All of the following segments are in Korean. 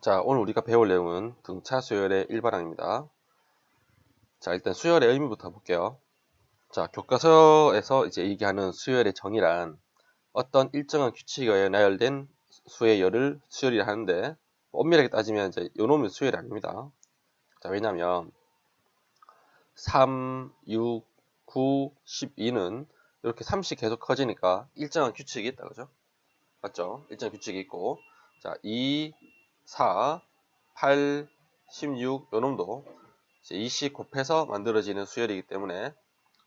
자, 오늘 우리가 배울 내용은 등차 수열의 일반항입니다. 자, 일단 수열의 의미부터 볼게요. 자, 교과서에서 이제 얘기하는 수열의 정의란 어떤 일정한 규칙에 의해 나열된 수의 열을 수열이라 하는데, 엄밀하게 따지면 이제 요놈의 수열이 아닙니다. 자, 왜냐면 3, 6, 9, 12는 이렇게 3씩 계속 커지니까 일정한 규칙이 있다, 그죠? 맞죠? 일정한 규칙이 있고, 자, 2, 4, 8, 16 요놈도 2씩 곱해서 만들어지는 수열이기 때문에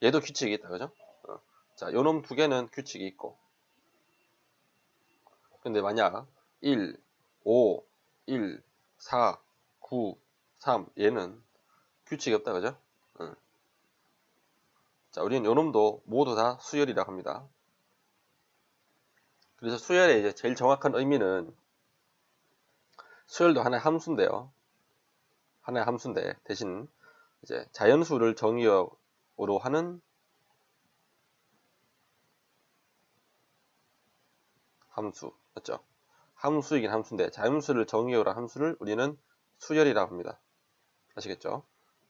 얘도 규칙이 있다, 그죠? 자, 요놈 두 개는 규칙이 있고, 근데 만약 1, 5, 1, 4, 9, 3 얘는 규칙이 없다, 그죠? 자, 우리는 요놈도 모두 다 수열이라고 합니다. 그래서 수열의 이제 제일 정확한 의미는 수열도 하나의 함수인데요. 하나의 함수인데 대신 이제 자연수를 정의어로 하는 함수, 맞죠? 함수이긴 함수인데 자연수를 정의어로 한 함수를 우리는 수열이라고 합니다. 아시겠죠?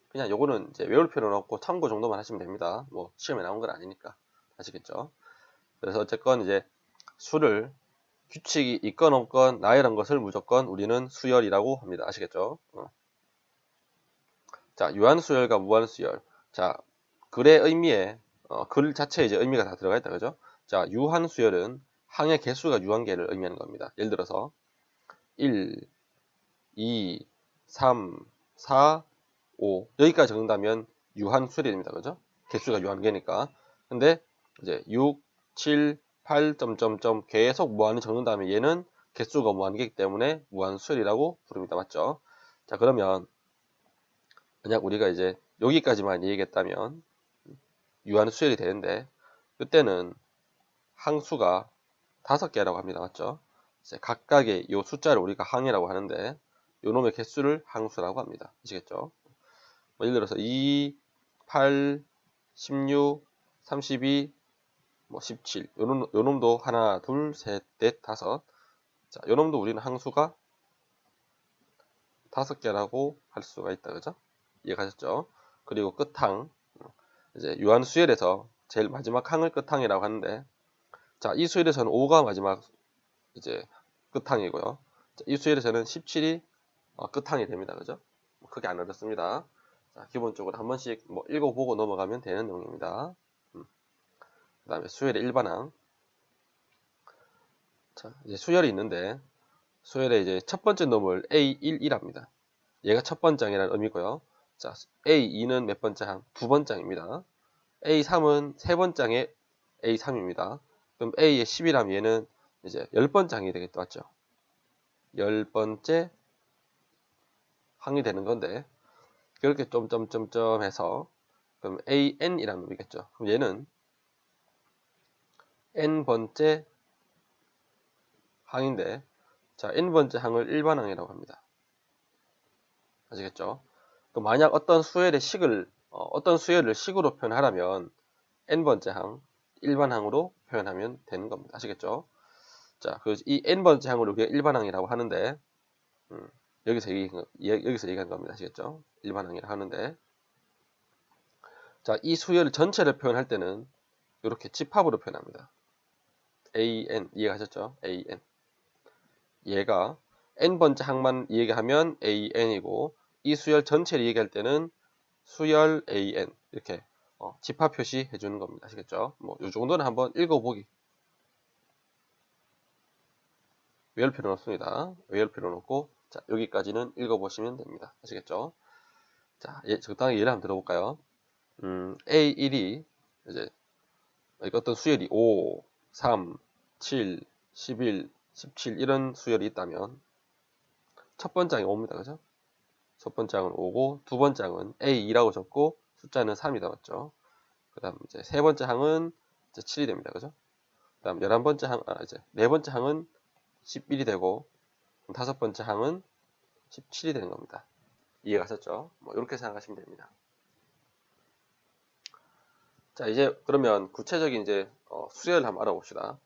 그냥 요거는 이제 외울 필요는 없고 참고 정도만 하시면 됩니다. 뭐 시험에 나온 건 아니니까. 아시겠죠? 그래서 어쨌건 이제 수를 규칙이 있건 없건 나열한 것을 무조건 우리는 수열이라고 합니다. 아시겠죠? 자, 유한수열과 무한수열. 자, 글의 의미에 글 자체에 이제 의미가 다 들어가 있다, 그죠? 자, 유한수열은 항의 개수가 유한계를 의미하는 겁니다. 예를 들어서 1, 2, 3, 4, 5 여기까지 적는다면 유한수열이 됩니다, 그죠? 개수가 유한계니까. 근데 이제 6, 7, 8, 점점점 계속 무한히 적는다면 얘는 개수가 무한계이기 때문에 무한수열이라고 부릅니다, 맞죠? 자, 그러면 만약 우리가 이제 여기까지만 얘기했다면 유한수열이 되는데 그때는 항수가 5개라고 합니다. 맞죠? 이제 각각의 이 숫자를 우리가 항이라고 하는데 요 놈의 개수를 항수라고 합니다. 아시겠죠? 뭐 예를 들어서 2, 8, 16, 32, 뭐 17. 요 놈도 하나, 둘, 셋, 넷, 다섯. 자, 요 놈도 우리는 항수가 5개라고 할 수가 있다. 그죠? 이해가셨죠? 그리고 끝항. 이제 유한수열에서 제일 마지막 항을 끝항이라고 하는데, 자, 이 수열에서는 5가 마지막 이제 끝항이고요. 자, 이 수열에서는 17이 끝항이 됩니다. 그죠? 크게 안 어렵습니다. 자, 기본적으로 한 번씩 뭐 읽어보고 넘어가면 되는 내용입니다. 그 다음에 수열의 일반항. 자, 이제 수열이 있는데, 수열의 이제 첫 번째 놈을 A11합니다. 얘가 첫 번째 항이라는 의미고요. 자, A2는 몇 번째 항? 두 번째 항입니다. A3은 세 번째 항의 A3입니다. 그럼 A의 10이라면 얘는 이제 10번째 항이 되겠다, 맞죠? 10번째 항이 되는 건데, 그렇게 점점점점 해서, 그럼 AN이라는 놈이겠죠. 그럼 얘는 N번째 항인데, 자, N번째 항을 일반항이라고 합니다. 아시겠죠? 그럼 만약 어떤 수열을 식으로 표현하려면, N번째 항, 일반항으로 표현하면 되는 겁니다. 아시겠죠? 자, 이 N번째 항을 우리가 일반항이라고 하는데, 여기서 얘기한 겁니다. 아시겠죠? 일반항이라 하는데, 자, 이 수열 전체를 표현할 때는 이렇게 집합으로 표현합니다. AN 이해하셨죠? AN 얘가 n번째 항만 얘기하면 AN이고 이 수열 전체를 얘기할 때는 수열 AN 이렇게 집합 표시해 주는 겁니다. 아시겠죠? 뭐 이 정도는 한번 읽어보기 외울 필요는 없습니다. 외울 필요는 없고 자 여기까지는 읽어보시면 됩니다. 아시겠죠? 자 적당히 예를 한번 들어볼까요? A1이 이제 어떤 수열이 5, 3, 7, 11, 17 이런 수열이 있다면 첫 번째 항이 5입니다. 그죠? 첫 번째 항은 5고 두 번째 항은 A2라고 적고 숫자는 3이다. 맞죠? 그 다음 이제 세 번째 항은 이제 7이 됩니다. 그죠? 그 다음 11번째 이제 네 번째 항은 11이 되고 다섯 번째 항은 17이 되는 겁니다. 이해가셨죠? 뭐 이렇게 생각하시면 됩니다. 자 이제 그러면 구체적인 이제 수열을 한번 알아봅시다.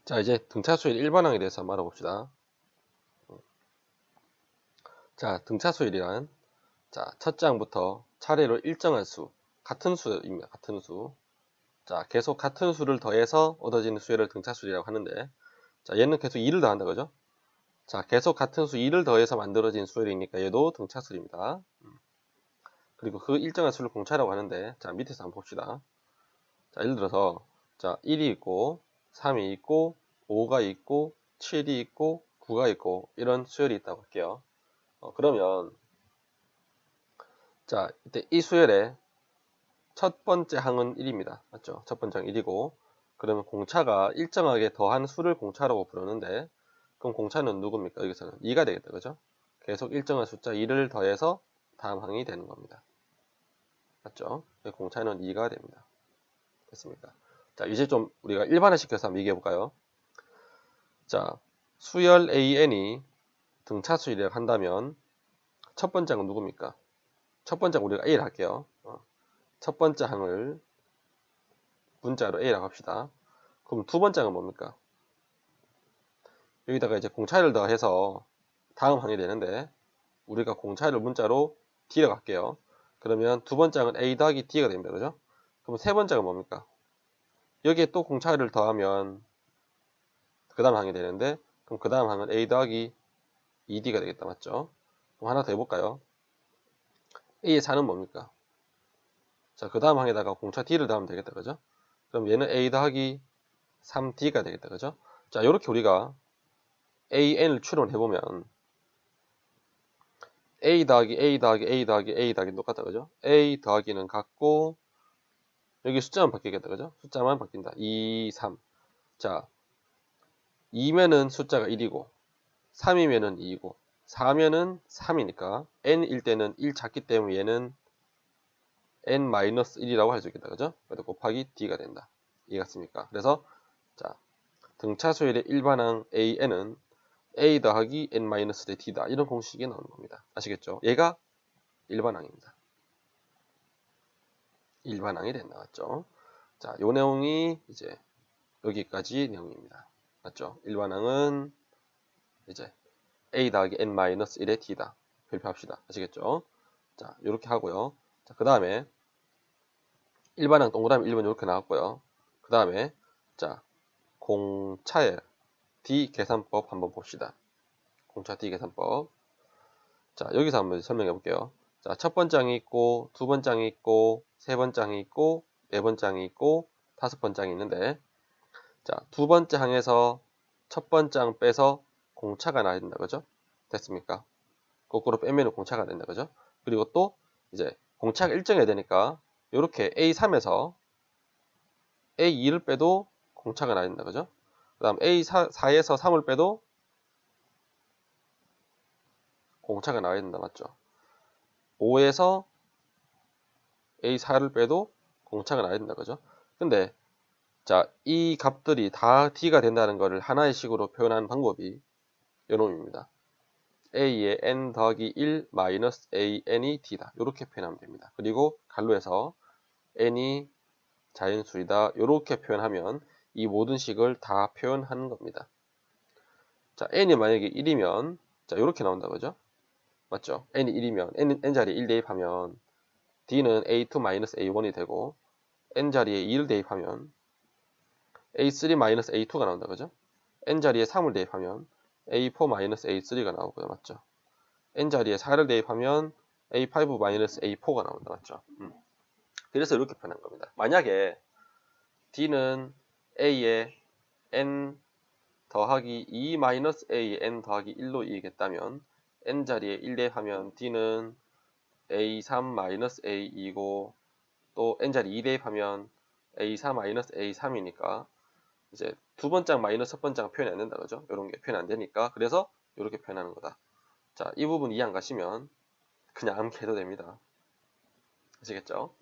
자 이제 등차수열 일반항에 대해서 한번 알아봅시다. 자, 등차수열이란 자, 첫 장부터 차례로 일정한 수, 같은 수입니다. 같은 수. 자, 계속 같은 수를 더해서 얻어지는 수열을 등차수열이라고 하는데, 자, 얘는 계속 2를 더한다, 그죠? 자, 계속 같은 수 2를 더해서 만들어진 수열이니까 얘도 등차수열입니다. 그리고 그 일정한 수를 공차라고 하는데, 자, 밑에서 한번 봅시다. 자, 예를 들어서, 자, 1이 있고, 3이 있고, 5가 있고, 7이 있고, 9가 있고, 이런 수열이 있다고 할게요. 그러면, 자, 이때 이 수열의 첫 번째 항은 1입니다. 맞죠? 첫 번째 항 1이고, 그러면 공차가 일정하게 더한 수를 공차라고 부르는데, 그럼 공차는 누굽니까? 여기서는 2가 되겠다. 그죠? 계속 일정한 숫자 2를 더해서 다음 항이 되는 겁니다. 맞죠? 공차는 2가 됩니다. 됐습니까? 자, 이제 좀 우리가 일반화시켜서 한번 얘기해 볼까요? 자, 수열 AN이 등차수열이라고 한다면 첫 번째 항은 누굽니까? 첫 번째 항 우리가 A를 할게요. 첫 번째 항을 문자로 A라고 합시다. 그럼 두 번째 항은 뭡니까? 여기다가 이제 공차를 더해서 다음 항이 되는데 우리가 공차를 문자로 D라고 할게요. 그러면 두 번째 항은 A 더하기 D가 됩니다. 그죠? 그럼 세 번째 항은 뭡니까? 여기에 또 공차를 더하면 그 다음 항이 되는데 그럼 그 다음 항은 A 더하기 2D가 되겠다. 맞죠? 그럼 하나 더 해볼까요? A의 4는 뭡니까? 자, 그 다음 항에다가 공차 D를 더하면 되겠다. 그죠? 그럼 얘는 A 더하기 3D가 되겠다. 그죠? 자, 이렇게 우리가 AN을 추론해보면 A 더하기 A 더하기 A 더하기 A 더하기 똑같다. 그죠? A 더하기는 같고 여기 숫자만 바뀌겠다. 그죠? 숫자만 바뀐다. 2, 3. 자, 2면은 숫자가 1이고 3이면은 2이고 4면은 3이니까 n일 때는 1 작기 때문에 얘는 n-1이라고 할 수 있겠다. 그죠? 그래서 곱하기 d가 된다. 이해갔습니까? 그래서 자, 등차수열의 일반항 an은 a 더하기 n-d다. 이런 공식이 나오는 겁니다. 아시겠죠? 얘가 일반항입니다. 일반항이 된다. 맞죠? 자, 요 내용이 이제 여기까지 내용입니다. 맞죠? 일반항은 이제 a 더하기 n-1의 d다. 별표합시다. 아시겠죠? 자, 이렇게 하고요. 자, 그 다음에 일반항 동그라미 1번 이렇게 나왔고요. 그 다음에 자, 공차의 D 계산법 한번 봅시다. 공차 D 계산법. 자, 여기서 한번 설명해 볼게요. 자, 첫 번째 항이 있고, 두 번째 항이 있고, 세 번째 항이 있고, 네 번째 항이 있고, 다섯 번째 항이 있는데, 자, 두 번째 항에서 첫 번째 항 빼서 공차가 나야 된다. 그죠? 됐습니까? 거꾸로 빼면 공차가 된다. 그죠? 그리고 또 이제 공차가 일정해야 되니까 이렇게 A3에서 A2를 빼도 공차가 나야 된다. 그죠? 그 다음 A4에서 3을 빼도 공차가 나야 된다. 맞죠? 5에서 A4를 빼도 공차가 나야 된다. 그죠? 근데 자, 이 값들이 다 D가 된다는 것을 하나의 식으로 표현하는 방법이 요놈입니다. A의 n 더하기 1 마이너스 AN이 D다. 이렇게 표현하면 됩니다. 그리고 갈로에서 n이 자연수이다. 이렇게 표현하면 이 모든 식을 다 표현하는 겁니다. 자, n이 만약에 1이면 자, 이렇게 나온다. 그죠? 맞죠? n이 1이면 n자리에 1 대입하면 d는 a2-a1이 되고 n자리에 2를 대입하면 a3-a2가 나온다. 그죠? n자리에 3을 대입하면 a4-a3가 나오고요. 맞죠? n자리에 4를 대입하면 a5-a4가 나온다. 맞죠? 그래서 이렇게 표현한 겁니다. 만약에 d는 a의 n 더하기 2-a의 n 더하기 1로 이기겠다면 n자리에 1 대입하면 d는 a3-a2고 또 n자리 2 대입하면 a4-a3이니까 이제 두 번째 마이너스 첫 번째 표현이 안 된다. 그죠? 이런 게 표현 안 되니까 그래서 이렇게 표현하는 거다. 자, 이 부분 이해 안 가시면 그냥 암기해도 됩니다. 아시겠죠?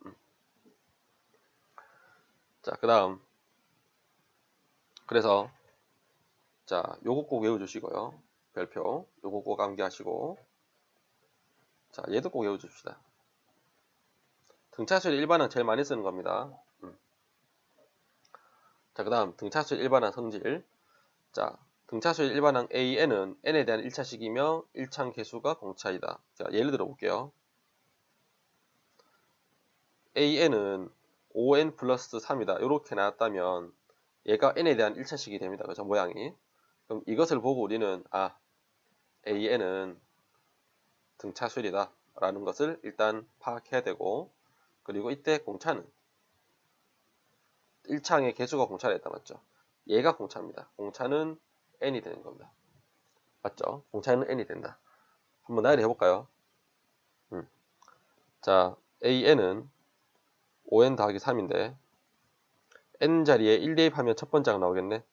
자, 그 다음 그래서 자, 요거 꼭 외워주시고요. 별표 요거 꼭 암기하시고 자, 얘도 꼭 외워줍시다. 등차수열 일반항 제일 많이 쓰는 겁니다. 자, 그 다음 등차수열 일반항 성질. 자, 등차 수열 일반항 AN은 n에 대한 1차식이며 1창 개수가 공차이다. 자, 예를 들어 볼게요. AN은 5n 플러스 3이다. 이렇게 나왔다면 얘가 n에 대한 1차식이 됩니다. 그죠? 모양이. 그럼 이것을 보고 우리는 AN은 등차 수열이다 라는 것을 일단 파악해야 되고, 그리고 이때 공차는 1창의 개수가 공차를 했다. 맞죠? 얘가 공차입니다. 공차는 n이 되는 겁니다. 맞죠? 공차는 n이 된다. 한번 나열해 볼까요? 자, AN은 5n 더하기 3인데 n 자리에 1 대입하면 첫 번째 항 나오겠네.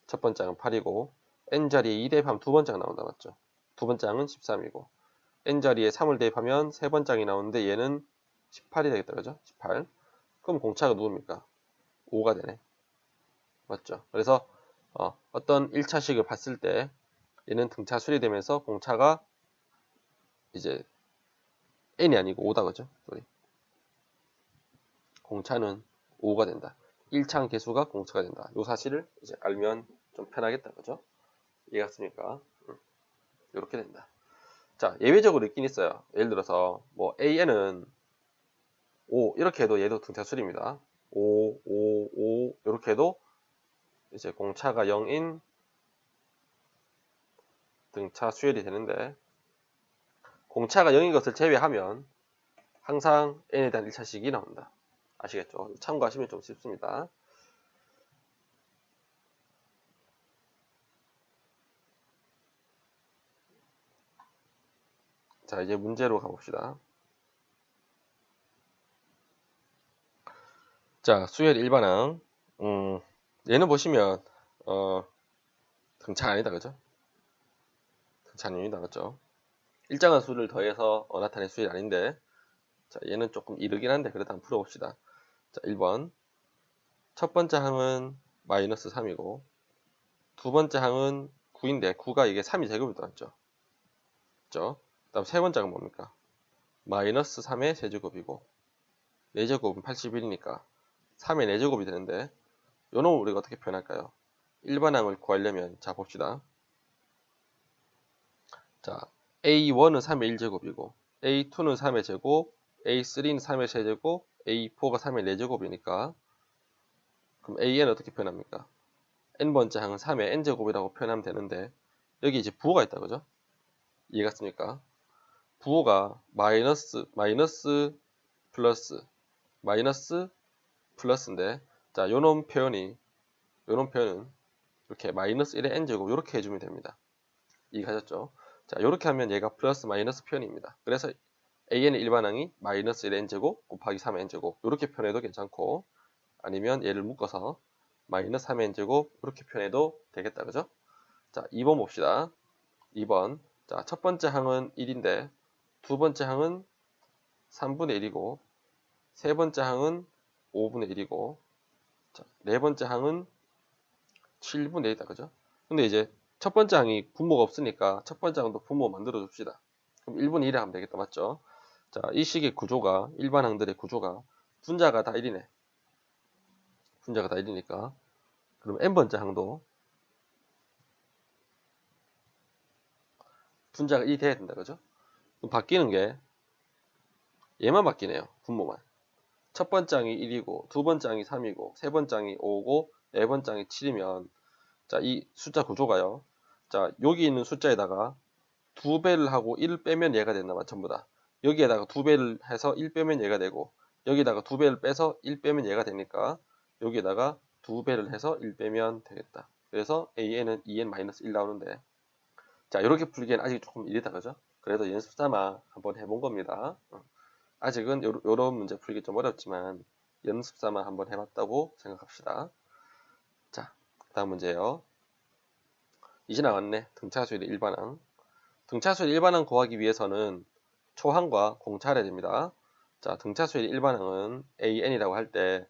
첫 번째 항은 8이고 n 자리에 2 대입하면 두 번째 항 나온다. 맞죠? 두 번째 항은 13이고 n 자리에 3을 대입하면 세 번째 항이 나오는데 얘는 18이 되겠다. 그죠? 18. 그럼 공차가 누굽니까? 5가 되네. 맞죠? 그래서 어떤 1차식을 봤을 때 얘는 등차 수리되면서 공차가 이제 n이 아니고 5다. 그죠? 공차는 5가 된다. 1창 개수가 공차가 된다. 이 사실을 이제 알면 좀 편하겠다. 그죠? 이해갔습니까? 이렇게 된다. 자, 예외적으로 있긴 있어요. 예를 들어서 뭐 AN은 5 이렇게 해도 얘도 등차 수리입니다. 5, 5, 5 이렇게 해도 이제 공차가 0인 등차 수열이 되는데, 공차가 0인 것을 제외하면 항상 n에 대한 1차식이 나온다. 아시겠죠? 참고하시면 좀 쉽습니다. 자, 이제 문제로 가봅시다. 자, 수열 일반항. 얘는 보시면 등차 아니다. 그죠? 등차 아닙니다. 맞죠? 일정한 수를 더해서 나타낸 수열이 아닌데, 자, 얘는 조금 이르긴 한데 그래도 한번 풀어봅시다. 자, 1번. 첫 번째 항은 마이너스 3이고 두 번째 항은 9인데 9가 이게 3이 제곱이 들어왔죠. 그죠? 다음 세 번째 항은 뭡니까? 마이너스 3의 세제곱이고 4제곱은 81이니까 3의 4제곱이 되는데, 요 놈을 우리가 어떻게 표현할까요? 일반항을 구하려면 자 봅시다. 자, A1은 3의 1제곱이고 A2는 3의 제곱, A3는 3의 세제곱, A4가 3의 4제곱이니까 그럼 AN은 어떻게 표현합니까? n번째 항은 3의 n제곱이라고 표현하면 되는데, 여기 이제 부호가 있다. 그죠? 이해갔습니까? 부호가 마이너스 플러스 마이너스 플러스인데, 자, 요놈 표현은 이렇게 마이너스 1의 n제곱 이렇게 해주면 됩니다. 이해하셨죠? 자, 이렇게 하면 얘가 플러스 마이너스 표현입니다. 그래서 AN의 일반항이 마이너스 1의 n제곱 곱하기 3의 n제곱 이렇게 표현해도 괜찮고, 아니면 얘를 묶어서 마이너스 3의 n제곱 이렇게 표현해도 되겠다. 그죠? 자, 2번 봅시다. 2번. 자, 첫 번째 항은 1인데 두 번째 항은 3분의 1이고 세 번째 항은 5분의 1이고 자, 네 번째 항은 7분의 1이다. 그죠? 근데 이제 첫 번째 항이 분모가 없으니까 첫 번째 항도 분모 만들어 줍시다. 그럼 1분의 1에 하면 되겠다. 맞죠? 자, 이 식의 구조가, 일반 항들의 구조가 분자가 다 1이네. 분자가 다 1이니까. 그럼 n번째 항도 분자가 1이 돼야 된다. 그죠? 그럼 바뀌는 게 얘만 바뀌네요. 분모만. 첫 번째 항이 1이고 두 번째 항이 3이고 세 번째 항이 5고 네 번째 항이 7이면, 자, 이 숫자 구조가요. 자, 여기 있는 숫자에다가 2배를 하고 1을 빼면 얘가 된다. 전부 다. 여기에다가 2배를 해서 1 빼면 얘가 되고 여기다가 2배를 빼서 1 빼면 얘가 되니까 여기에다가 2배를 해서 1 빼면 되겠다. 그래서 AN은 2n-1 나오는데, 자, 이렇게 풀기엔 아직 조금 이르다. 그죠? 그래도 연습 삼아 한번 해본 겁니다. 아직은 요런 문제 풀기 좀 어렵지만 연습 삼아 한번 해봤다고 생각합시다. 자, 다음 문제예요. 이제 나왔네. 등차수열의 일반항. 등차수열의 일반항 구하기 위해서는 초항과 공차를 해야 됩니다. 자, 등차수열의 일반항은 AN이라고 할 때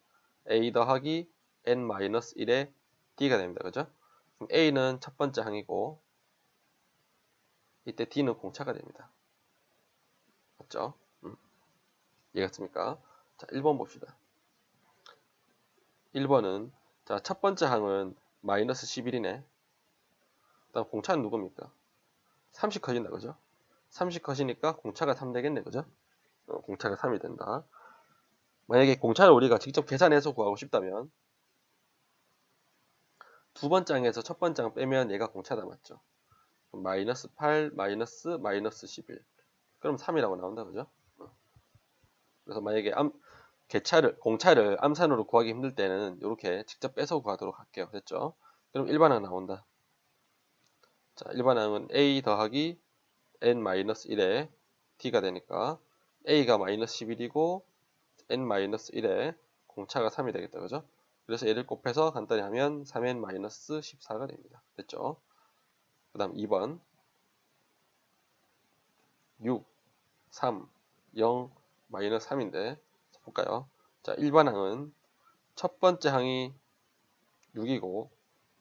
A 더하기 N-1의 D가 됩니다. 그죠? 그럼 A는 첫 번째 항이고 이때 D는 공차가 됩니다. 맞죠? 이해갔습니까? 자, 1번 봅시다. 1번은 자, 첫 번째 항은 마이너스 11이네. 다음 공차는 누굽니까? 30 커진다, 그죠? 30 커지니까 공차가 3 되겠네, 그죠? 공차가 3이 된다. 만약에 공차를 우리가 직접 계산해서 구하고 싶다면 두 번장에서 첫 번장 빼면 얘가 공차다, 맞죠? 마이너스 8, 마이너스 11. 그럼 3이라고 나온다, 그죠? 그래서 만약에 공차를 암산으로 구하기 힘들 때는 이렇게 직접 빼서 구하도록 할게요. 됐죠? 그럼 일반항 나온다. 자, 일반항은 a 더하기 n-1에 d가 되니까 a가 마이너스 11이고 n-1에 공차가 3이 되겠다, 그죠? 그래서 얘를 곱해서 간단히 하면 3n-14가 됩니다. 됐죠? 그 다음 2번 6, 3, 0, 마이너스 3인데 볼까요? 자, 일반항은 첫 번째 항이 6이고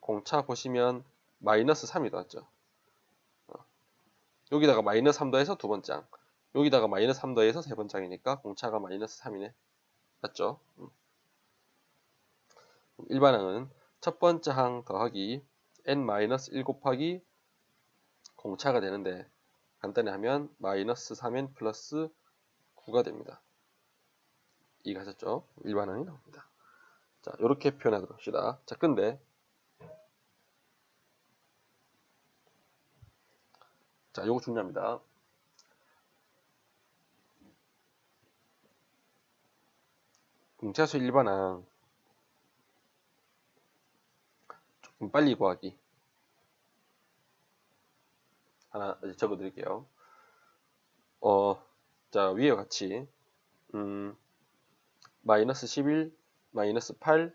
공차 보시면 마이너스 3이 나왔죠. 여기다가 마이너스 3 더해서 두 번째 항, 여기다가 마이너스 3 더해서 세 번째 항이니까 공차가 마이너스 3이네. 맞죠? 일반항은 첫 번째 항 더하기 n-1 곱하기 공차가 되는데 간단히 하면 마이너스 3n 플러스 9가 됩니다. 이해가셨죠? 일반항이 나옵니다. 자, 이렇게 표현하도록 합시다. 자, 근데 자, 요거 중요합니다. 공차수 일반항 조금 빨리 구하기 하나 적어 드릴게요. 자, 위에 같이 마이너스 11, 마이너스 8,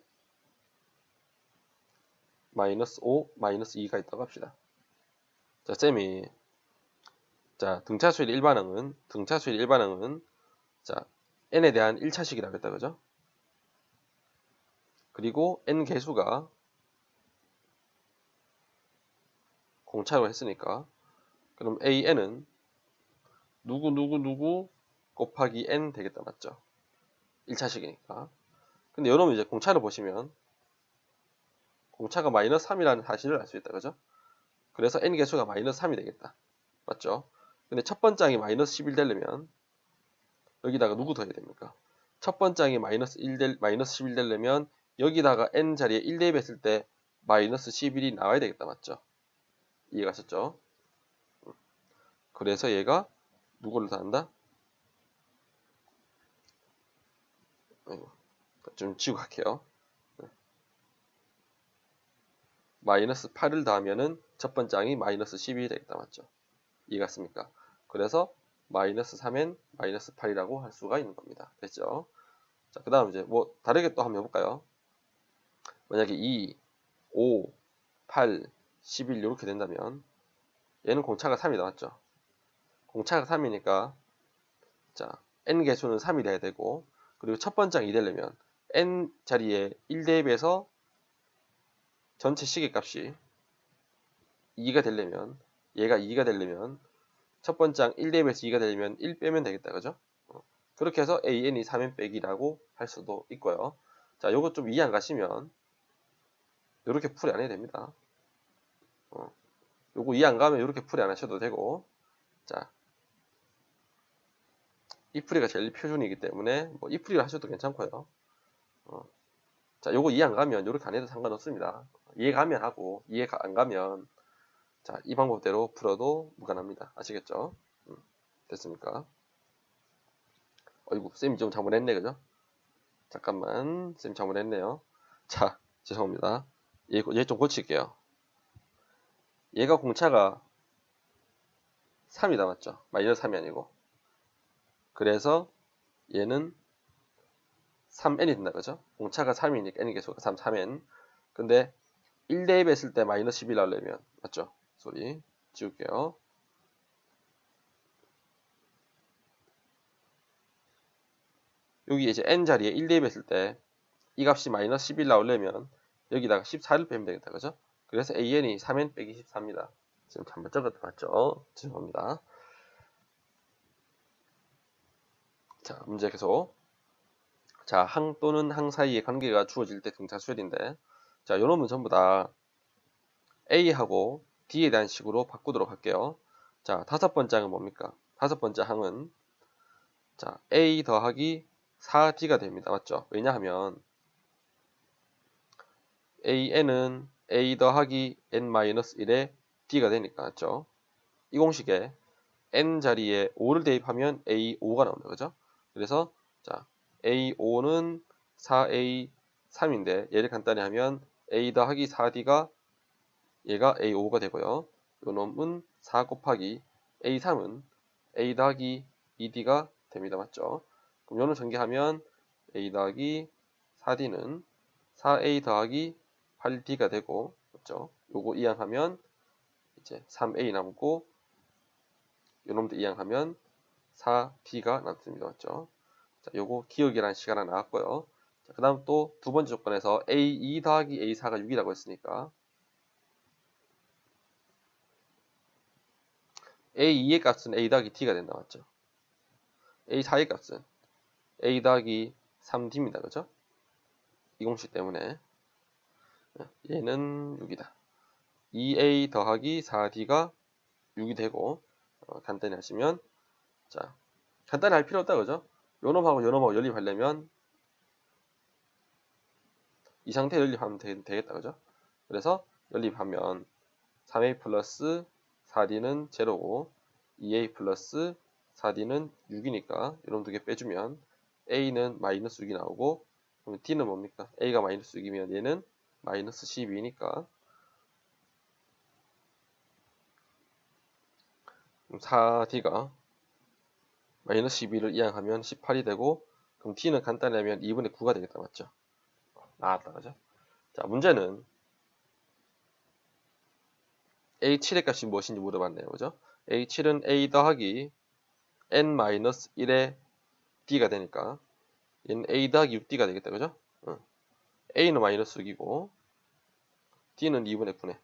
마이너스 5, 마이너스 2가 있다고 합시다. 자, 쌤이 자, 등차수의 일반항은 자, n에 대한 1차식이라고 했다, 그죠? 그리고 n 개수가 공차로 했으니까 그럼 an은 누구 곱하기 n 되겠다, 맞죠? 1차식이니까. 근데 여러분 이제 공차를 보시면 공차가 마이너스 3이라는 사실을 알 수 있다, 그죠? 그래서 n 개수가 마이너스 3이 되겠다, 맞죠? 근데 첫 번째 항이 마이너스 11 되려면 여기다가 누구 더해야 됩니까? 첫 번째 항이 마이너스 11 되려면 여기다가 n 자리에 1 대입했을 때 마이너스 11이 나와야 되겠다, 맞죠? 이해가셨죠? 그래서 얘가 누구를 더한다? 좀 지우고 갈게요. 마이너스 8을 더하면은 첫 번째 항이 마이너스 12이 되겠다, 맞죠? 이해갔습니까? 그래서 마이너스 3엔 마이너스 8이라고 할 수가 있는 겁니다. 됐죠? 자, 그 다음 이제 뭐 다르게 또 한번 해볼까요? 만약에 2, 5, 8, 11 이렇게 된다면 얘는 공차가 3이 나왔죠. 공차가 3이니까 자, n 개수는 3이 돼야 되고 그리고 첫 번째 항이 되려면 n 자리에 1 대입해서 전체 시계값이 2가 되려면 얘가 2가 되려면 첫 번째 항 1 대입해서 2가 되려면 1 빼면 되겠다, 그죠? 그렇게 해서 an이 3n 빼기라고 할 수도 있고요. 자, 요거 좀 이해 안 가시면 이렇게 풀이 안 해도 됩니다. 요거 이해 안 가면 이렇게 풀이 안 하셔도 되고, 자, 이 풀이가 제일 표준이기 때문에 뭐 이 풀이를 하셔도 괜찮고요. 자, 요거 이해 안 가면 이렇게 안 해도 상관없습니다. 이해 가면 하고 이해가 안 가면 자, 이 방법대로 풀어도 무관합니다. 아시겠죠? 됐습니까? 어이구, 쌤이 좀 잘못했네, 그죠? 잠깐만, 쌤 잘못했네요. 자, 죄송합니다. 얘 좀 고칠게요. 얘가 공차가 3이 남았죠. 마이너스 3이 아니고. 그래서 얘는 3n이 된다, 그죠? 공차가 3이니까 n 개수가 3n. 근데 1 대입했을 때 마이너스 11 나오려면, 맞죠? 소리 지울게요. 여기 이제 n 자리에 1 대입했을 때 이 값이 마이너스 11 나오려면 여기다가 14를 빼면 되겠다, 그죠? 그래서 an이 3n 빼기 14입니다. 지금 잘못 적었다, 맞죠? 죄송합니다. 자, 문제 계속. 자, 항 또는 항 사이의 관계가 주어질 때 등차 수열인데, 자, 요놈은 전부 다 A하고 D에 대한 식으로 바꾸도록 할게요. 자, 다섯 번째 항은 뭡니까? 다섯 번째 항은 자, A 더하기 4D가 됩니다. 맞죠? 왜냐하면 AN은 A 더하기 N-1의 D가 되니까 맞죠? 이 공식에 N 자리에 5를 대입하면 A5가 나온다. 그죠? 그래서 자, A5는 4A3인데 얘를 간단히 하면 A 더하기 4D가 얘가 A5가 되고요. 요 놈은 4 곱하기 A3은 A 더하기 2D가 됩니다. 맞죠? 그럼 요놈 전개하면 A 더하기 4D는 4A 더하기 8D가 되고 맞죠? 요거 이항하면 이제 3A 남고 요놈도 이항하면 4D가 남습니다. 맞죠? 자, 요거 기억이라는 시간 하나 나왔고요. 자, 그 다음 또 두 번째 조건에서 A2 더하기 A4가 6이라고 했으니까 A2의 값은 A 더하기 D가 된다. 맞죠? A4의 값은 A 더하기 3D입니다. 그죠? 이 공식 때문에 얘는 6이다. 2A 더하기 4D가 6이 되고 간단히 하시면 자 간단히 할 필요 없다. 그죠? 요놈하고 요놈하고 연립하려면 이 상태 연립하면 되겠다. 그죠? 그래서 연립하면 3A 플러스 4D는 제로고 2A 플러스 4D는 6이니까 이런 두 개 빼주면 A는 마이너스 6이 나오고 그러면 D는 뭡니까? A가 마이너스 6이면 얘는 마이너스 12니까 4D가 마이너스 12를 이항하면 18이 되고 그럼 D는 간단히 하면 2분의 9가 되겠다. 맞죠? 나왔다. 그죠? 자, 문제는 A7의 값이 무엇인지 물어봤네요. 그죠? A7은 A 더하기 N-1의 D가 되니까 얘는 A 더하기 6D가 되겠다. 그죠? A는 마이너스 6이고 D는 2분의 9네.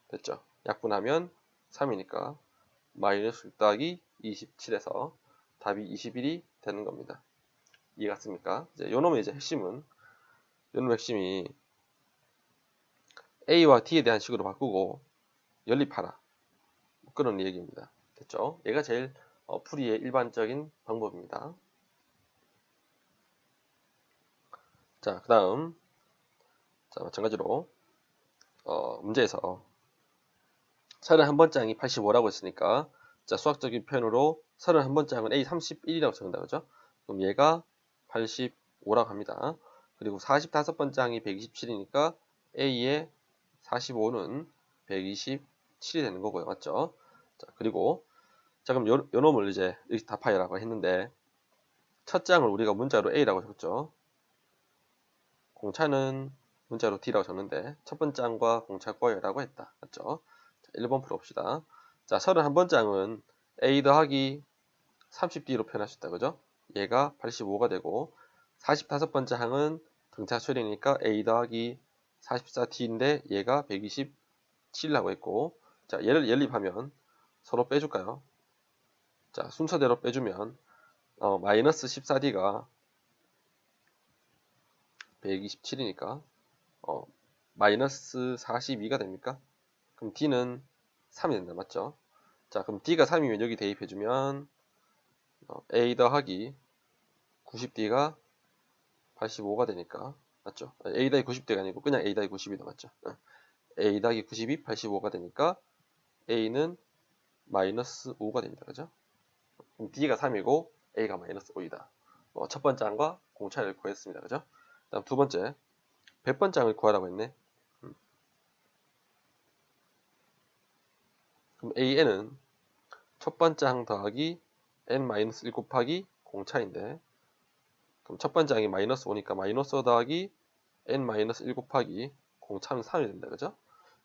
됐죠? 약분하면 3이니까 마이너스 6 더하기 27에서 답이 21이 되는 겁니다. 이해갔습니까? 이제 요놈의 이제 핵심은 요놈의 핵심이 A와 D에 대한 식으로 바꾸고 연립하라. 그런 얘기입니다. 됐죠? 얘가 제일 풀이의 일반적인 방법입니다. 자, 그 다음 자, 마찬가지로 문제에서 31번장이 85라고 했으니까 자, 수학적인 표현으로 31번장은 A31이라고 적는다. 그죠? 그럼 얘가 85라고 합니다. 그리고 45번장이 127이니까 A의 45는 127이 되는 거고요. 맞죠? 자, 그리고 자, 그럼 요 놈을 이제 여기 답하여라고 했는데 첫 장을 우리가 문자로 A라고 적었죠. 공차는 문자로 D라고 적는데 첫 번째 장과 공차 거여라고 했다. 맞죠? 자, 1번 풀어봅시다. 자, 31번장은 A 더하기 30D로 표현할 수 있다. 그죠? 얘가 85가 되고 45번째 항은 등차 처리니까 A 더하기 44D인데 얘가 127이라고 했고 자, 얘를 연립하면 서로 빼줄까요? 자, 순서대로 빼주면 마이너스 14D가 127이니까 마이너스 42가 됩니까? 그럼 D는 3이 된다. 맞죠? 자, 그럼 D가 3이면 여기 대입해주면 A 더하기 90D가 85가 되니까 맞죠? A 더하기 90D가 아니고 그냥 A 더하기 90이다. 맞죠? A 더하기 90이 85가 되니까 A는 마이너스 5가 됩니다. 그죠? 그럼 D가 3이고 A가 마이너스 5이다. 첫 번째 항과 공차를 구했습니다. 그죠? 다음 두 번째 100번째 항을 구하라고 했네. 그럼 AN은 첫 번째 항 더하기 N-1 곱하기 공차인데 그럼 첫 번째 항이 마이너스 5니까 마이너스 5 더하기 N-1 곱하기 공차는 3이 된다. 그죠?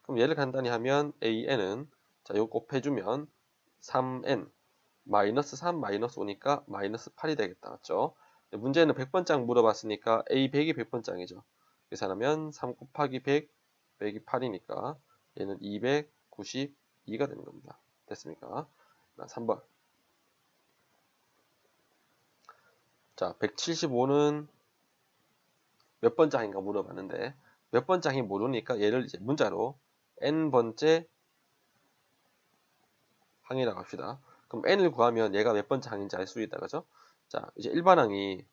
그럼 얘를 간단히 하면 AN은 자, 이거 곱해주면 3N 마이너스 3 마이너스 5니까 마이너스 8이 되겠다. 맞죠? 문제는 100번장 물어봤으니까 A100이 100번장이죠. 계산하면 3 곱하기 100 100이 8이니까 얘는 292가 되는 겁니다. 됐습니까? 3번. 자, 175는 몇 번장인가 물어봤는데 몇 번장이 모르니까 얘를 이제 문자로 n번째 항이라고 합시다. 그럼 n을 구하면 얘가 몇 번째 항인지 알 수 있다, 그죠? 자, 이제 일반항이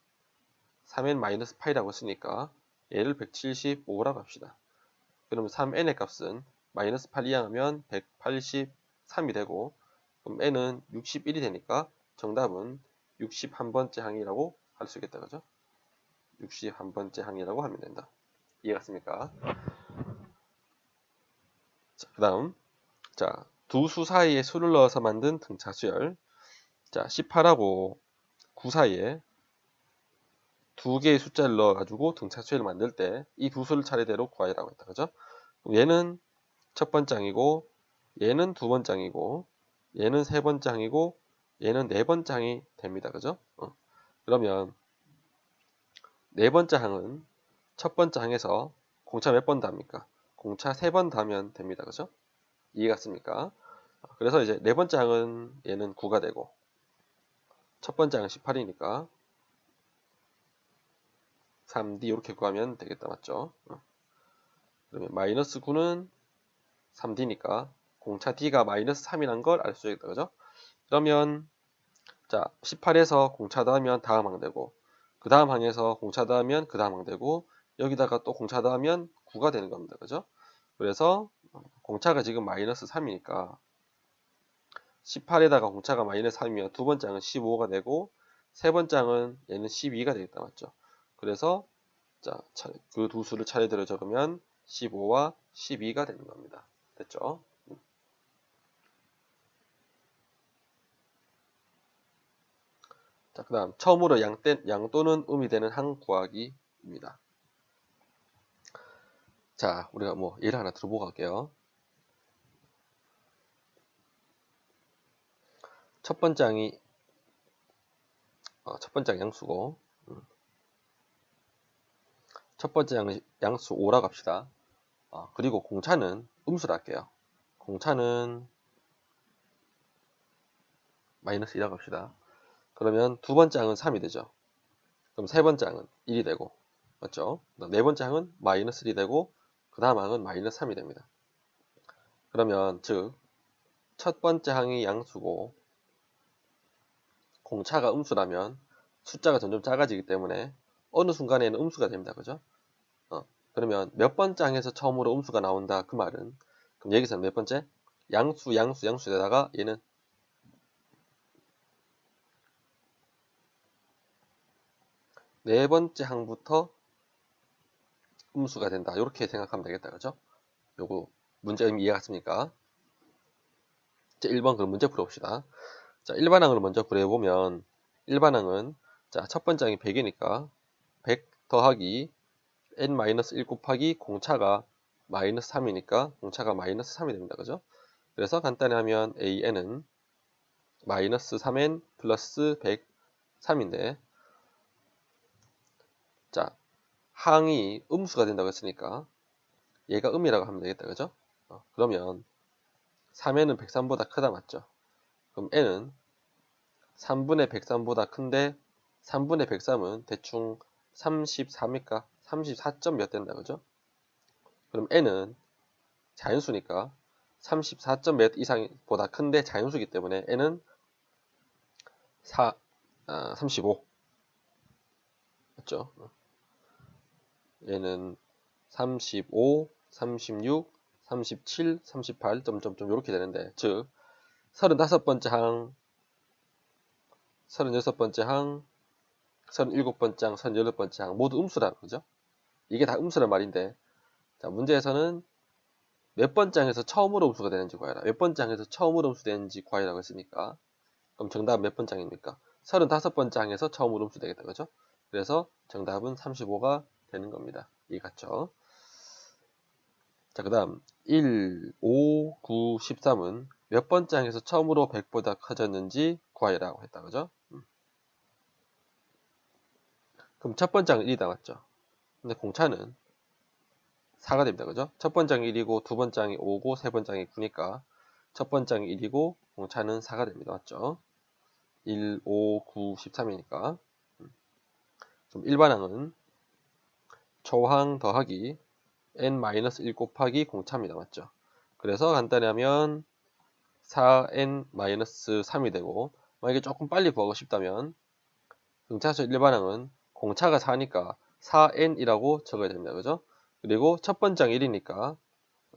3n-8이라고 했으니까 얘를 175라고 합시다. 그러면 3n의 값은 마이너스 8 이항하면 183이 되고, 그럼 n은 61이 되니까 정답은 61번째 항이라고 할 수 있겠다, 그죠? 61번째 항이라고 하면 된다. 이해갔습니까? 자, 그 다음, 자, 두 수 사이에 수를 넣어서 만든 등차 수열. 자, 18하고 9 사이에 두 개의 숫자를 넣어가지고 등차 수열을 만들 때 이 두 수를 차례대로 구하라고 했다, 그죠? 그럼 얘는 첫 번째 항이고, 얘는 두 번째 항이고, 얘는 세 번째 항이고, 얘는 네 번째 항이 됩니다, 그죠? 그러면 네 번째 항은 첫 번째 항에서 공차 몇 번 답니까? 공차 3번 답면 됩니다, 그죠? 이해갔습니까? 그래서 이제 네 번째 항은 얘는 9가 되고, 첫 번째 항은 18이니까 3D 이렇게 구하면 되겠다, 맞죠? 그러면 마이너스 9는 3D니까 공차 D가 마이너스 3이란 걸 알 수 있겠다, 그죠? 그러면 자, 18에서 공차 더하면 다음 항 되고, 그 다음 항에서 공차 더하면 그 다음 항 되고, 여기다가 또 공차 더하면 9가 되는 겁니다, 그죠? 그래서 공차가 지금 마이너스 3이니까 18에다가 공차가 마이너스 3이면 두 번째 항은 15가 되고, 세 번째 항은 얘는 12가 되겠다, 맞죠? 그래서 자, 그 두 수를 차례대로 적으면 15와 12가 되는 겁니다. 됐죠? 자, 그 다음 처음으로 양 또는 음이 되는 항 구하기입니다. 자, 우리가 뭐 예를 하나 들어보고 갈게요. 첫 번째 항이 첫 번째 항 양수고, 첫 번째 항은 양수 5라고 합시다. 그리고 공차는 음수로 할게요. 공차는 마이너스 2라고 합시다. 그러면 두 번째 항은 3이 되죠. 그럼 세 번째 항은 1이 되고, 맞죠? 네 번째 항은 마이너스 1이 되고, 그 다음 항은 마이너스 3이 됩니다. 그러면 즉 첫 번째 항이 양수고 공차가 음수라면 숫자가 점점 작아지기 때문에 어느 순간에는 음수가 됩니다. 그죠? 그러면 몇 번째 항에서 처음으로 음수가 나온다. 그 말은 그럼 여기서는 몇 번째? 양수에다가 얘는 네 번째 항부터 음수가 된다. 이렇게 생각하면 되겠다. 그죠? 요거 문제 의미 이해갔습니까? 자, 1번 그럼 문제 풀어봅시다. 자, 일반항을 먼저 구해보면 일반항은 자, 첫 번째 항이 100이니까 100 더하기 n-1 곱하기 공차가 마이너스 3이니까 공차가 마이너스 3이 됩니다. 그죠? 그래서 간단히 하면 an은 마이너스 3n 플러스 103인데 자, 항이 음수가 된다고 했으니까 얘가 음이라고 하면 되겠다. 그죠? 그러면 3n은 103보다 크다 맞죠? 그럼 n은 3분의 103보다 큰데 3분의 103은 대충 34입니까? 34점 몇 된다. 그죠? 그럼 n은 자연수니까 34점 몇 이상보다 큰데 자연수기 때문에 n은 35 맞죠? 얘는 35, 36, 37, 38 점점점 이렇게 되는데 즉 35번째 항, 36번째 항, 37번째 항, 38번째 항 모두 음수라는 거죠. 이게 다 음수란 말인데 자, 문제에서는 몇 번째 항에서 처음으로 음수가 되는지 구하라. 몇 번째 항에서 처음으로 음수 되는지 구하라고 했으니까 그럼 정답은 몇 번째 항입니까? 35번째 항에서 처음으로 음수 되겠다. 그죠? 그래서 정답은 35가 되는 겁니다. 이해갔죠? 자, 그 다음 1, 5, 9, 13은 몇 번째 항에서 처음으로 100보다 커졌는지 구하라고 했다. 그죠? 그럼 첫 번째 항은 1이 나왔죠. 근데 공차는 4가 됩니다. 그죠? 첫 번째 항이 1이고 두 번째 항이 5고 세 번째 항이 9니까 첫 번째 항이 1이고 공차는 4가 됩니다. 맞죠? 1, 5, 9, 13이니까 그럼 일반항은 초항 더하기 n-1 곱하기 공차입니다. 맞죠? 그래서 간단히 하면 4n-3이 되고, 만약에 조금 빨리 구하고 싶다면 등차수열 일반항은 공차가 4니까 4n이라고 적어야 됩니다. 그죠? 그리고 첫 번째 항 1이니까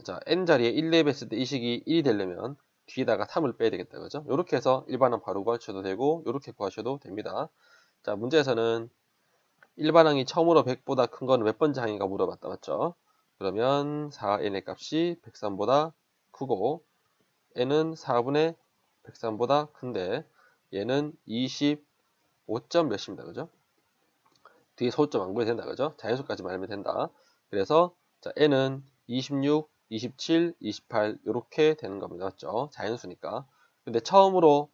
자, n자리에 1 대입했을 때 이 식이 1이 되려면 뒤에다가 3을 빼야 되겠다. 그죠? 이렇게 해서 일반항 바로 구하셔도 되고 이렇게 구하셔도 됩니다. 자, 문제에서는 일반항이 처음으로 100보다 큰 거는 몇 번째 항인가 물어봤다. 맞죠? 그러면 4n의 값이 103보다 크고 n은 4분의 103보다 큰데 얘는 25점 몇입니다. 그죠? 뒤에 소점 안 구해도 된다. 그죠? 자연수까지만 알면 된다. 그래서 자, n은 26, 27, 28 이렇게 되는 겁니다. 맞죠? 자연수니까. 근데 처음으로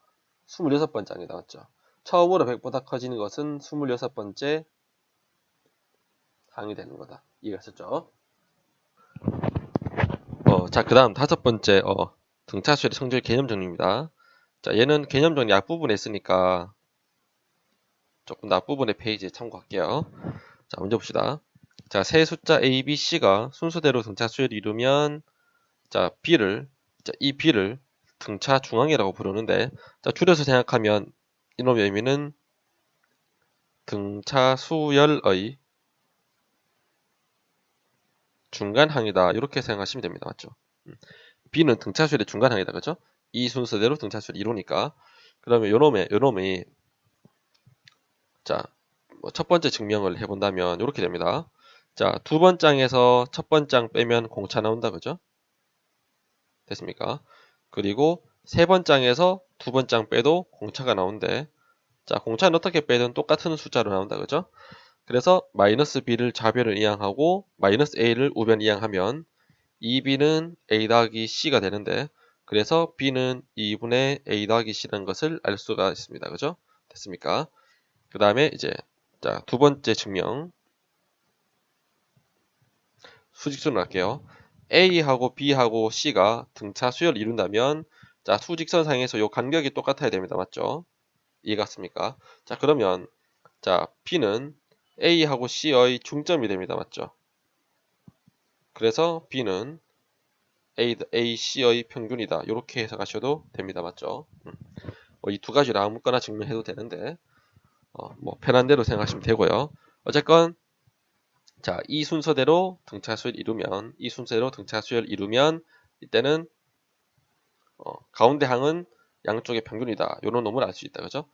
26번째 항이 나왔죠. 처음으로 100보다 커지는 것은 26번째 항이 되는 거다. 이해가셨죠? 자, 그 다음 5번째 등차수열의 성질 개념 정리입니다. 자, 얘는 개념 정리 앞부분에 있으니까 조금 더 앞부분의 페이지에 참고할게요. 자, 먼저 봅시다. 자, 세 숫자 A, B, C가 순서대로 등차수열을 이루면 자, 이 B를 등차 중앙이라고 부르는데 자, 줄여서 생각하면 이놈의 의미는 등차수열의 중간항이다. 이렇게 생각하시면 됩니다. 맞죠? B는 등차수열의 중간항이다. 그죠? 이 순서대로 등차수열을 이루니까 그러면 요놈이 자, 첫 번째 증명을 해본다면 이렇게 됩니다. 자, 두 번장에서 첫 번장 빼면 공차 나온다. 그죠? 됐습니까? 그리고 세 번장에서 두 번장 빼도 공차가 나오는데 자, 공차는 어떻게 빼든 똑같은 숫자로 나온다. 그죠? 그래서 마이너스 b를 좌변을 이항하고 마이너스 a를 우변 이항하면 2b는 a 더하기 c가 되는데 그래서 b는 2분의 a 더하기 c라는 것을 알 수가 있습니다. 그죠? 됐습니까? 그 다음에 이제 자, 두 번째 증명 수직선으로 할게요. A하고 B하고 C가 등차 수열을 이룬다면 자, 수직선상에서 이 간격이 똑같아야 됩니다. 맞죠? 이해갔습니까? 자, 그러면 자, B는 A하고 C의 중점이 됩니다. 맞죠? 그래서 B는 A, C의 평균이다. 이렇게 해석하셔도 됩니다. 맞죠? 이 두 가지를 아무거나 증명해도 되는데 뭐 편한 대로 생각하시면 되고요. 어쨌건 자, 이 순서대로 등차수열 이루면 이때는 가운데 항은 양쪽의 평균이다. 요런 놈을 알 수 있다. 그죠?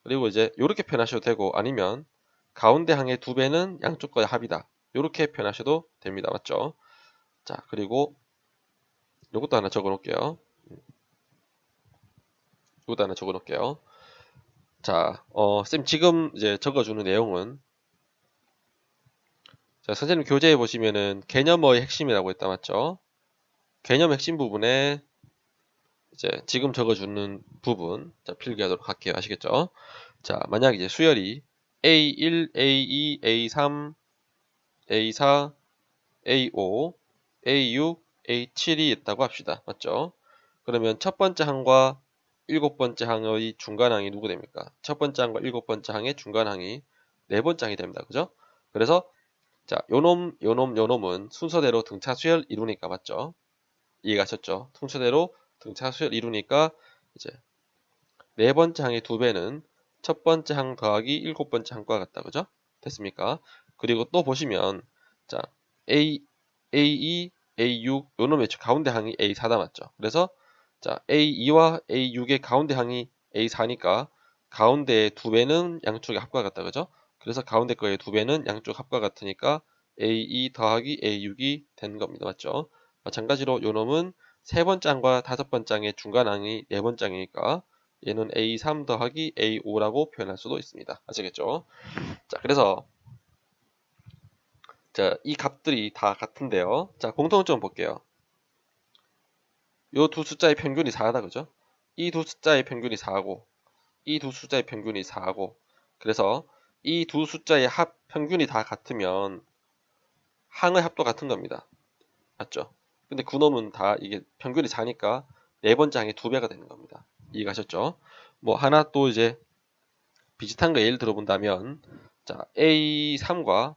그리고 이제 이렇게 표현하셔도 되고 아니면 가운데 항의 2배는 양쪽과의 합이다. 이렇게 표현하셔도 됩니다. 맞죠? 자, 그리고 이것도 하나 적어 놓을게요. 자, 쌤 지금 이제 적어주는 내용은 자, 선생님 교재에 보시면은 개념어의 핵심이라고 했다. 맞죠? 개념 핵심 부분에 이제 지금 적어주는 부분 자, 필기하도록 할게요. 아시겠죠? 자, 만약 이제 수열이 A1, A2, A3, A4, A5, A6, A7이 있다고 합시다. 맞죠? 그러면 첫 번째 항과 일곱 번째 항의 중간항이 누구 됩니까? 첫 번째 항과 일곱 번째 항의 중간항이 네 번째 항이 됩니다. 그죠? 그래서 자, 요놈은 순서대로 등차 수열 이루니까 맞죠? 이해가셨죠? 순서대로 등차 수열 이루니까 이제 네 번째 항의 2배는 첫 번째 항 더하기 일곱 번째 항과 같다. 그죠? 됐습니까? 그리고 또 보시면 자, A2, A6 요놈의 가운데 항이 A4다. 맞죠? 그래서 자, A2와 A6의 가운데 항이 A4니까 가운데의 2배는 양쪽의 합과 같다. 그죠? 그래서 가운데 거의 2배는 양쪽 합과 같으니까 A2 더하기 A6이 되는 겁니다. 맞죠? 마찬가지로 요놈은 세 번째 항과 다섯 번째 항의 중간 항이 네 번째 항이니까 얘는 A3 더하기 A5라고 표현할 수도 있습니다. 아시겠죠? 자, 그래서 자, 이 값들이 다 같은데요. 자, 공통점 볼게요. 요 두 숫자의 평균이 4다. 그죠? 이 두 숫자의 평균이 4고 이 두 숫자의 평균이 4고 그래서 이 두 숫자의 평균이 다 같으면 항의 합도 같은 겁니다. 맞죠? 근데 그놈은 다 이게 평균이 4니까 네 번째 항의 2배가 되는 겁니다. 이해가셨죠? 뭐 하나 또 이제 비슷한 거 예를 들어본다면 자, A3과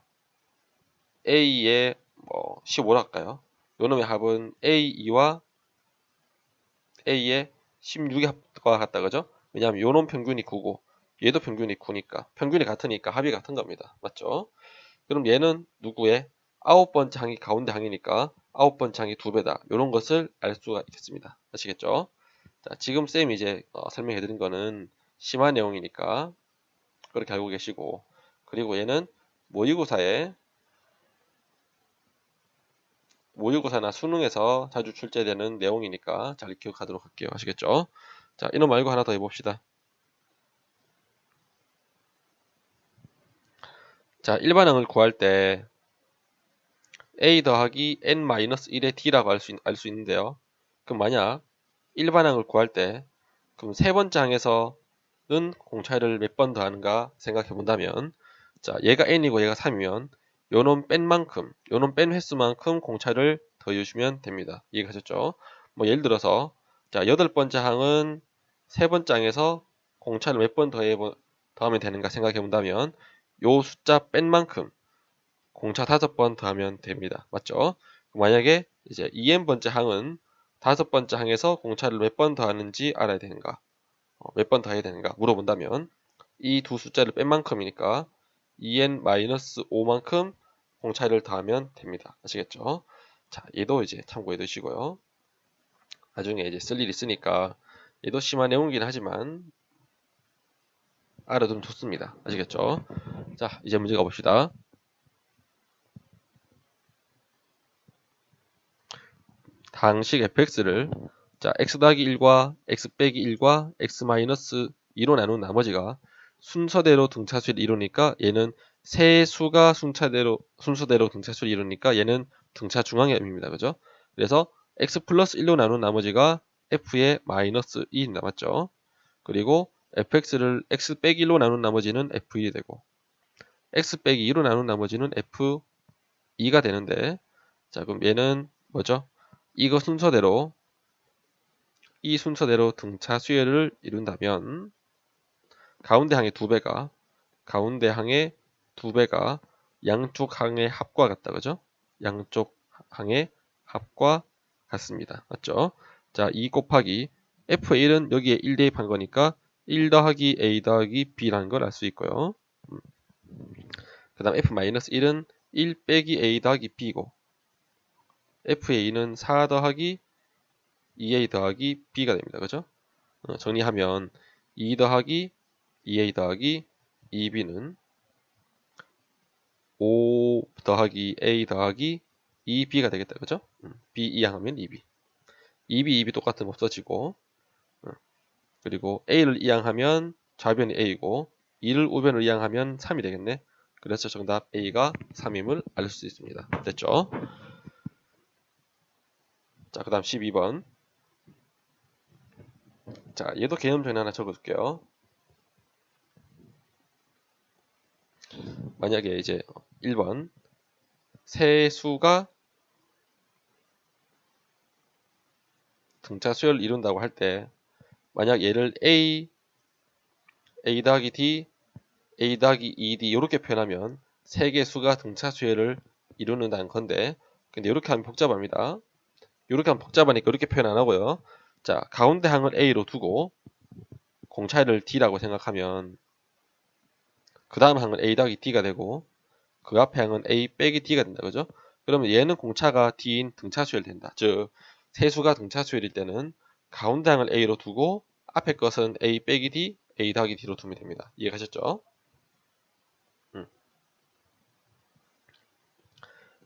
A의 뭐 15로 할까요? 요놈의 합은 A2와 A에 16의 합과 같다 그죠? 왜냐하면 요놈 평균이 9고 얘도 평균이 9니까 평균이 같으니까 합이 같은 겁니다. 맞죠? 그럼 얘는 누구의 9번째 항이 가운데 항이니까 9번째 항이 2배다. 이런 것을 알 수가 있겠습니다. 아시겠죠? 자, 지금 쌤이 이제 설명해 드린 거는 심화 내용이니까 그렇게 알고 계시고, 그리고 얘는 모의고사나 수능에서 자주 출제되는 내용이니까 잘 기억하도록 할게요. 아시겠죠? 자, 이놈 말고 하나 더 해봅시다. 자, 일반항을 구할 때 a 더하기 n-1의 d라고 알 수 있는데요. 그럼 만약 일반항을 구할 때 그럼 세 번째 항에서는 공차를 몇 번 더하는가 생각해 본다면, 자, 얘가 n이고 얘가 3이면 요놈 뺀 횟수만큼 공차를 더해주시면 됩니다. 이해가셨죠? 뭐 예를 들어서 자, 8번째 항은 세 번째 항에서 공차를 몇 번 더하면 되는가 생각해 본다면 요 숫자 뺀 만큼 공차 5번 더하면 됩니다. 맞죠? 만약에 이제 2n번째 항은 5번째 항에서 공차를 몇 번 더하는지 알아야 되는가, 몇 번 더해야 되는가 물어본다면 이 두 숫자를 뺀 만큼이니까 2n-5만큼 공차를 더하면 됩니다. 아시겠죠? 자, 얘도 이제 참고해 두시고요. 나중에 이제 쓸 일 있으니까 얘도 심한 내용이긴 하지만 알아두면 좋습니다. 아시겠죠? 자, 이제 문제 가봅시다. 당식 fx를 자, x 더하기 1과 x 빼기 1과 x 마이너스 2로 나눈 나머지가 순서대로 등차수를 이루니까 얘는 세 수가 순서대로 등차수를 이루니까 얘는 등차 중앙의 의미입니다. 그죠? 그래서 x 플러스 1로 나눈 나머지가 f의 마이너스 2 남았죠. 그리고 fx를 x 빼기 1로 나눈 나머지는 f1이 되고 x 빼기 2로 나눈 나머지는 f2가 되는데, 자, 그럼 얘는 뭐죠? 이 순서대로 등차 수열을 이룬다면 가운데 항의 두 배가 양쪽 항의 합과 같다. 그죠? 양쪽 항의 합과 같습니다. 맞죠? 자, 2 곱하기 f의 1은 여기에 1 대입한 거니까 1 더하기 a 더하기 b라는 걸 알 수 있고요. 그 다음 f-1은 1 빼기 a 더하기 b고 f의 2는 4 더하기 2a 더하기 b가 됩니다. 그죠? 정리하면 2 더하기 2a 더하기 2b는 5 더하기 a 더하기 2b가 되겠다. 그죠? b 이항하면 2b. 2b 똑같으면 없어지고, 그리고 a를 이항하면 좌변이 a이고 2를 우변으로 이항하면 3이 되겠네. 그래서 정답 a가 3임을 알 수 있습니다. 됐죠? 자, 그 다음 12번. 자, 얘도 개념 전에 하나 적어줄게요. 만약에 이제 1번 세 수가 등차 수열을 이룬다고 할 때 만약 얘를 a 더하기 d, a 더하기 2d 이렇게 표현하면 세 개 수가 등차 수열을 이루는다는 건데, 근데 이렇게 하면 복잡합니다. 이렇게 하면 복잡하니까 이렇게 표현 안 하고요. 자, 가운데 항을 a로 두고 공차를 d라고 생각하면 그 다음 항은 a 더하기 d가 되고 그 앞에 항은 a 빼기 d가 된다. 그죠? 그러면 얘는 공차가 d인 등차 수열 된다. 즉 세수가 등차 수열일 때는 가운데 항을 a로 두고 앞에 것은 a 빼기 d, a 더하기 d로 두면 됩니다. 이해가셨죠?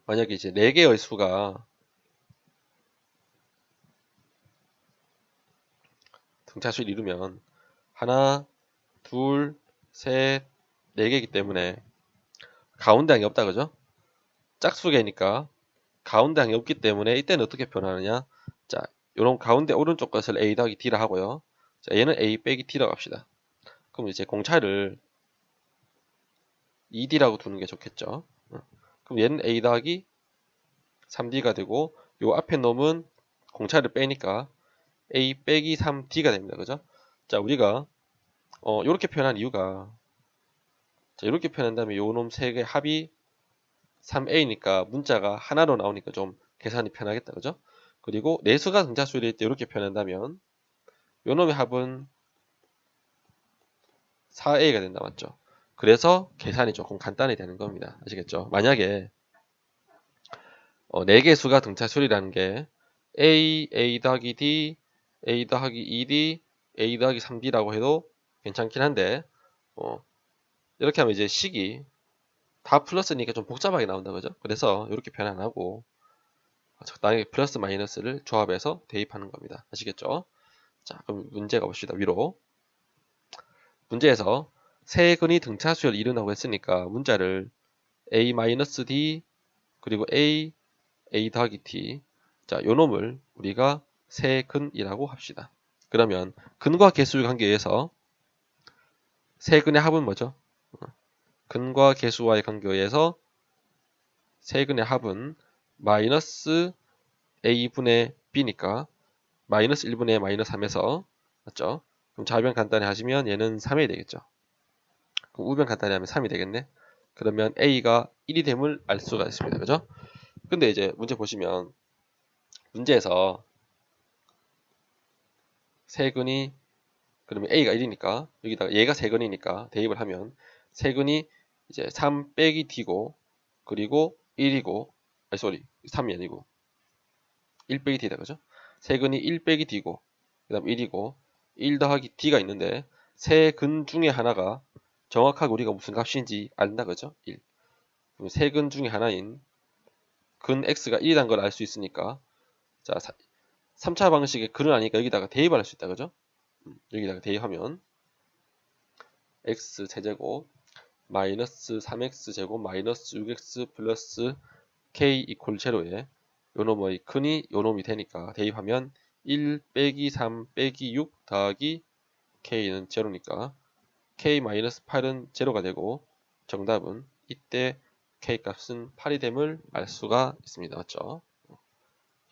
만약에 이제 4개의 수가 등차 수열 이루면 하나, 둘, 셋, 4개이기 때문에 가운데 항이 없다. 그죠? 짝수개니까 가운데 항이 없기 때문에 이때는 어떻게 표현하느냐? 자, 요런 가운데 오른쪽 것을 a 더하기 d라 하고요. 자, 얘는 a 빼기 d라고 합시다. 그럼 이제 공차를 2d라고 두는 게 좋겠죠. 그럼 얘는 a 더하기 3d가 되고 요 앞에 놈은 공차를 빼니까 a 빼기 3d가 됩니다. 그죠? 자, 우리가 요렇게 표현한 이유가, 자, 이렇게 표현한다면 요 놈 3개 합이 3a니까 문자가 하나로 나오니까 좀 계산이 편하겠다. 그죠? 그리고 내수가 등차 수열일 때 이렇게 표현한다면 요 놈의 합은 4a가 된다 맞죠? 그래서 계산이 조금 간단히 되는 겁니다. 아시겠죠? 만약에 4개 수가 등차 수열이라는 게 a 더하기 d, a 더하기 2d, a 더하기 3d라고 해도 괜찮긴 한데 이렇게 하면 이제 식이 다 플러스니까 좀 복잡하게 나온다 그죠? 그래서 이렇게 표현 안 하고 적당히 플러스 마이너스를 조합해서 대입하는 겁니다. 아시겠죠? 자, 그럼 문제 가봅시다. 위로. 문제에서 세 근이 등차 수열 이룬다고 했으니까 문자를 a-d 그리고 a 더하기 t. 자, 요 놈을 우리가 세 근이라고 합시다. 그러면 근과 개수의 관계에서 세 근의 합은 뭐죠? 근과 개수와의 관계에서 세 근의 합은 마이너스 a분의 b니까 마이너스 1분의 마이너스 3에서 맞죠? 그럼 좌변 간단히 하시면 얘는 3이 되겠죠. 그럼 우변 간단히 하면 3이 되겠네. 그러면 a가 1이 됨을 알 수가 있습니다. 그죠? 근데 이제 문제 보시면 문제에서 세근이 그러면 a가 1이니까 여기다가 얘가 세근이니까 대입을 하면 세근이 이제 3 빼기 d고 그리고 1이고 3이 아니고 1 빼기 d다 그죠? 세근이 1 빼기 d고 그 다음 1이고 1 더하기 d가 있는데 세 근 중에 하나가 정확하게 우리가 무슨 값인지 안다 그죠? 1. 그럼 세 근 중에 하나인 근 x가 1이라는 걸 알 수 있으니까 자 3차 방식의 근을 아니까 여기다가 대입을 할 수 있다 그죠? 여기다가 대입하면 x 제제곱 마이너스 3x 제곱 마이너스 6x 플러스 k 이퀄 제로에 요놈의 근이 요놈이 되니까 대입하면 1 빼기 3 빼기 6 더하기 k는 제로니까 k 마이너스 8은 제로가 되고 정답은 이때 k 값은 8이 됨을 알 수가 있습니다. 맞죠?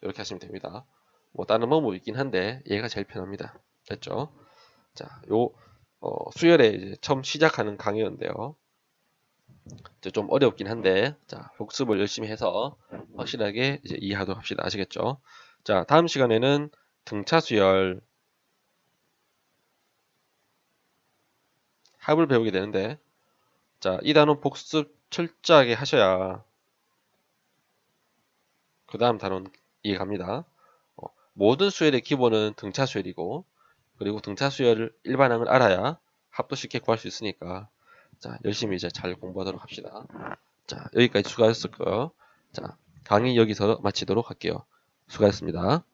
이렇게 하시면 됩니다. 뭐 다른 방법이 있긴 한데 얘가 제일 편합니다. 됐죠? 자, 요 수열에 이제 처음 시작하는 강의였는데요. 이제 좀 어렵긴 한데 자, 복습을 열심히 해서 확실하게 이제 이해하도록 합시다. 아시겠죠? 자, 다음 시간에는 등차 수열 합을 배우게 되는데 자, 이 단원 복습 철저하게 하셔야 그 다음 단원 이해갑니다. 모든 수열의 기본은 등차 수열이고 그리고 등차 수열 일반항을 알아야 합도 쉽게 구할 수 있으니까 자, 열심히 이제 잘 공부하도록 합시다. 자, 여기까지 수고하셨을 거예요. 자, 강의 여기서 마치도록 할게요. 수고하셨습니다.